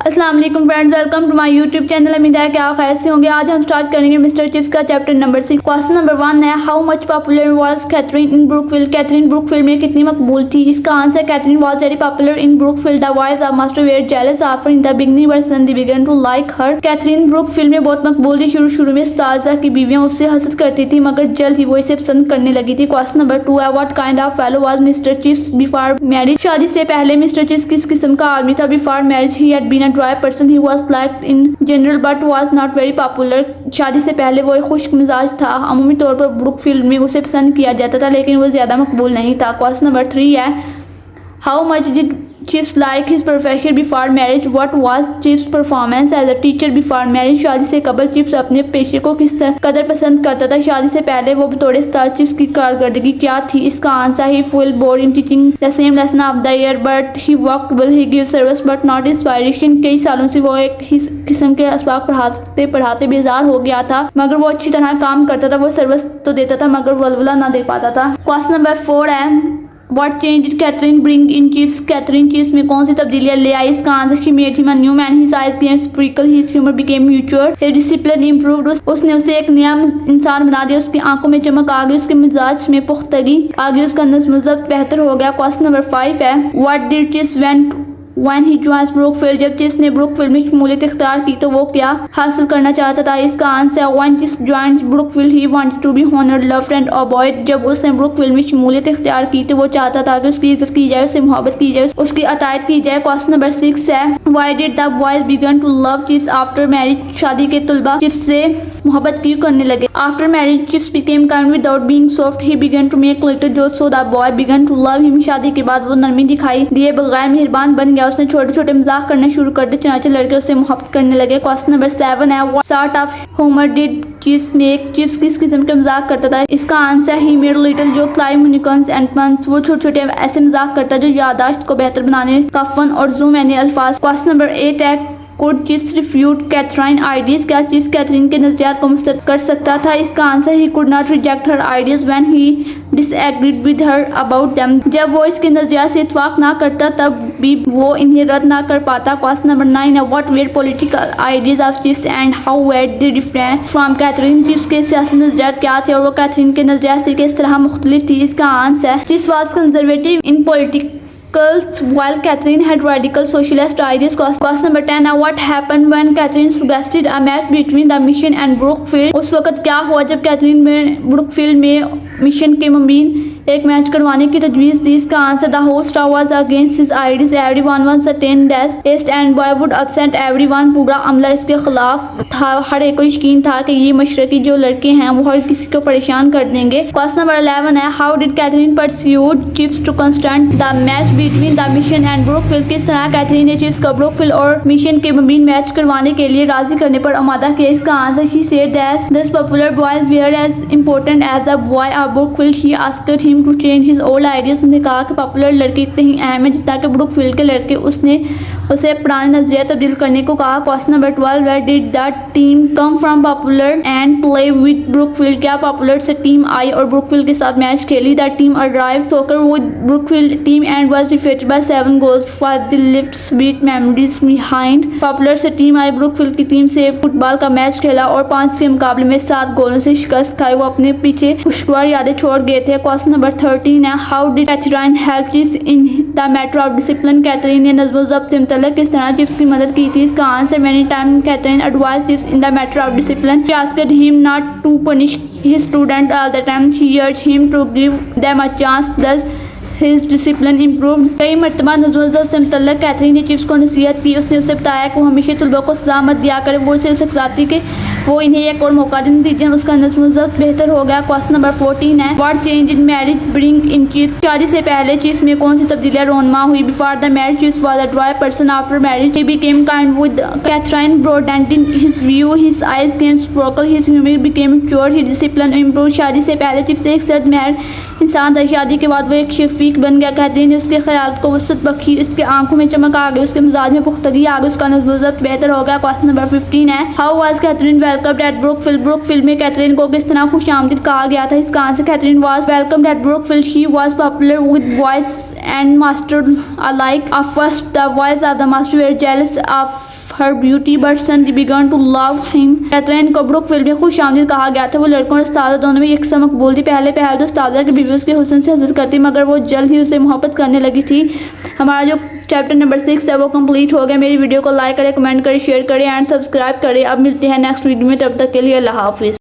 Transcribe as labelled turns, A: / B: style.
A: अस्सलाम वालेकुम friends, welcome to my YouTube channel. उम्मीद है कि आप खैर से होंगे। आज हम स्टार्ट करेंगे मिस्टर चिप्स का चैप्टर नंबर 6। क्वेश्चन नंबर 1 है, how much popular was Catherine in Brookfield. Catherine Brookfield में कितनी मकबूल थी। इसका answer, Catherine was very popular in Brookfield. The boys of master were jealous after in the beginning but suddenly began to like her. Catherine Brookfield में बहुत मकबूल थी। शुरू में उस्ताज़ा की बीवियां उससे हसद करती थी, मगर जल्द ही वो इसे पसंद करने लगी थी। क्वेश्चन नंबर 2 है, what kind of fellow was mister chips before marriage. शादी से पहले मिस्टर चिप्स किस किस्म का आदमी था। Before marriage he had been a dry person, he was liked in general but was not very popular। शादी से पहले वो एक खुश्क मिजाज था। अमूमी तौर पर ब्रुकफील्ड में उसे पसंद किया जाता था, लेकिन वो ज़्यादा मकबूल नहीं था। क्वेश्चन नंबर 3 है, how much did Chips like his profession before marriage. What was Chips performance as a teacher before marriage. शादी से कबल चिप्स अपने पेशे को किस कदर पसंद करता था। शादी से पहले वो बतौर उस्ताद चिप्स की कारकर्दगी क्या थी। इसका answer, he full board in teaching the same lesson of the year but he worked well, he give service but not inspiration. कई सालों से वो एक ही किस्म के असबाक पढ़ाते बेजार हो गया था, मगर वो अच्छी तरह काम करता था। वो सर्विस तो देता था मगर वलवला ना दे पाता था। क्वेश्चन नंबर 4 है, What change did Catherine bring in Chips? Catherine Chips में कौन सी तब्दीलियां ले आई। इसका answer, she made him a new man, his eyes became sparkle, his humor became mature, his discipline improved। उसने उसे एक नया इंसान बना दिया। उसकी आंखों में चमक आ गई, उसके मिजाज में पुख्तगी आ गई, उसका नज़्म ज़ब्त बेहतर हो गया। क्वेश्चन नंबर 5 है, What did Chips went When he joins Brookfield. जब चिप्स ने ब्रुकफील्ड में शमूलियत इख्तियार की तो वो क्या हासिल करना चाहता था। इसका answer, When Chips joined Brookfield he wanted to be honored, loved and obeyed। जब उसने ब्रुकफील्ड में शमूलियत इख्तियार की तो वो चाहता था कि उसकी इज्जत की जाए, उससे मोहब्बत की जाए, उसकी अतायत की जाए। क्वेश्चन नंबर 6 है, Why did the boys begin to love Chips after marriage। शादी के तुलबा चिप्स से मोहब्बत क्यों करने लगे। After marriage Chips became kind without being soft, he began to make little jokes so the boy began to love him। शादी के बाद वो नरमी दिखाई दिए बगैर मेहरबान बन गया, उसने छोटे छोटे मजाक करना शुरू कर दिए, चनाचे लड़के उससे मोहब्बत करने लगे। क्वेश्चन नंबर 7 है, What sort of humor did Chips make. Chips किस किस्म के मजाक करता था। इसका answer, he made little jokes like unicorns and punch. वो छोटे छोटे ऐसे मजाक करता जो यादाश्त को बेहतर बनाने का फन और ज़ूम यानी अल्फाज। क्वेश्चन नंबर 8 है, could Chips refute Catherine ideas. क्या चिप्स कैथरीन के नजरियात को मुस्तरद कर सकता था। इसका answer, he could not reject her ideas when he disagreed with her about them. जब वो इसके नजरियात से इत्तफाक ना करता तब भी वो इन्हें रद्द ना कर पाता। क्वेश्चन नंबर 9 है, what were political ideas of Chips and how were they different from Catherine. Chips के सियासी नजरियात क्या थे और वो कैथरीन के नजरियात से किस तरह मुख्तलिफ थी। इसका answer, chips was conservative in politics while Catherine had radical socialist ideas। Question number 10 है, what happened when Catherine suggested a match between the mission and Brookfield। उस वक्त क्या हुआ जब कैथरीन में ब्रुकफील्ड में मिशन के मुबीन एक मैच करवाने की तजवीज़ दी। इसका answer, the host was against his ideas, everyone was certain that test and boy would upset everyone. पूरा अमला इसके खिलाफ था, हर एक को यकीन था कि ये मशरकी जो लड़के हैं वो हर किसी को परेशान कर देंगे। क्वेश्चन नंबर 11 है, how did Catherine persuade Chips to constant the match between the mission and Brookfield. किस तरह कैथरीन ने चिप्स को ब्रुकफील्ड और मिशन के मुबीन मैच करवाने के लिए राजी करने पर आमादा किया। इसका answer, he said that this popular boys were as important as the boy of Brookfield, he asked him to change his old ideas. उसने कहा कि पॉपुलर लड़के इतने ही अहम है जितना कि ब्रुकफील्ड के लड़के। उसने उसे पुराने नजरिया तब्दील करने को कहा। Question number 12, where did the team come from popular and play with Brookfield. क्या पॉपुलर से टीम आई और ब्रुकफील्ड के साथ मैच खेली। The team arrived soccer with Brookfield team and was defeated by 7 goals for the lift sweet memories behind. Popular से team आई, Brookfield की टीम से फुटबॉल का मैच खेला और 5 के मुकाबले में 7 गोलों से शिकस्त खाई। वो अपने पीछे खुशगवार यादें छोड़ गए थे। क्वेश्चन नंबर 13 है, how did Catherine help Chips in the matter of discipline. Catherine ने नज़्म ज़ब्त से मुतल्लिक़ किस तरह चिप्स की मदद की थी। इसका answer, many time Catherine advise Chips in the matter of discipline, she asked him not to punish his student all the time, she urged him to give them a chance, thus his discipline improve. कई मरतबा नज़्म ज़ब्त से मुतल्लिक़ Catherine ने chips को नसीहत की। उसने उसे बताया कि वो हमेशा तलबा को सज़ा मत दिया करे। वो उसे बताती कि वो इन्हें एक और मौका दें, नतीजन उसका नज़्म ज़ब्त बेहतर हो गया। क्वेश्चन नंबर 14 है, what change in marriage bring in chips. शादी से पहले चिप्स में कौन सी तब्दीलियां रोनमा हुई। Before the marriage Chips was a dry person, after marriage he became kind with Katherine broadening his view, his eyes came sparkle, his humour became mature, his discipline improve. शादी से पहले चिप्स एक सर्द महर इंसान था, शादी के बाद वो एक शफीक बन गया। कैथरीन ने उसके ख्याल को वसत बख्शी, उसके आंखों में चमक आ गई, उसके मिजाज में पुख्तगी आ गई, उसका नज़्म ज़ब्त बेहतर हो गया। क्वेश्चन नंबर 15 है, how was Catherine welcomed at Brookfield. Brookfield में कैथरीन को किस तरह खुश आमदीद कहा गया था। इसका answer, Catherine was welcomed at Brookfield, she was popular with boys and master alike. At first the boys of the master were jealous of her beauty, but suddenly began to love him. Catherine को Brookfield में खुशामदीद कहा गया था। वो लड़कों और उस्तादा दोनों में यकसा मकबूल थी। पहले तो उस्तादा की बीवी उसके हुस्न से हसद करती, मगर वो जल्द ही उसे मोहब्बत करने लगी थी। हमारा जो चैप्टर नंबर 6 है वो कंप्लीट हो गया। मेरी वीडियो को लाइक करें, कमेंट करें, शेयर करें एंड सब्सक्राइब करें। अब मिलते हैं नेक्स्ट वीडियो में, तब तक के लिए अल्लाह हाफिज़।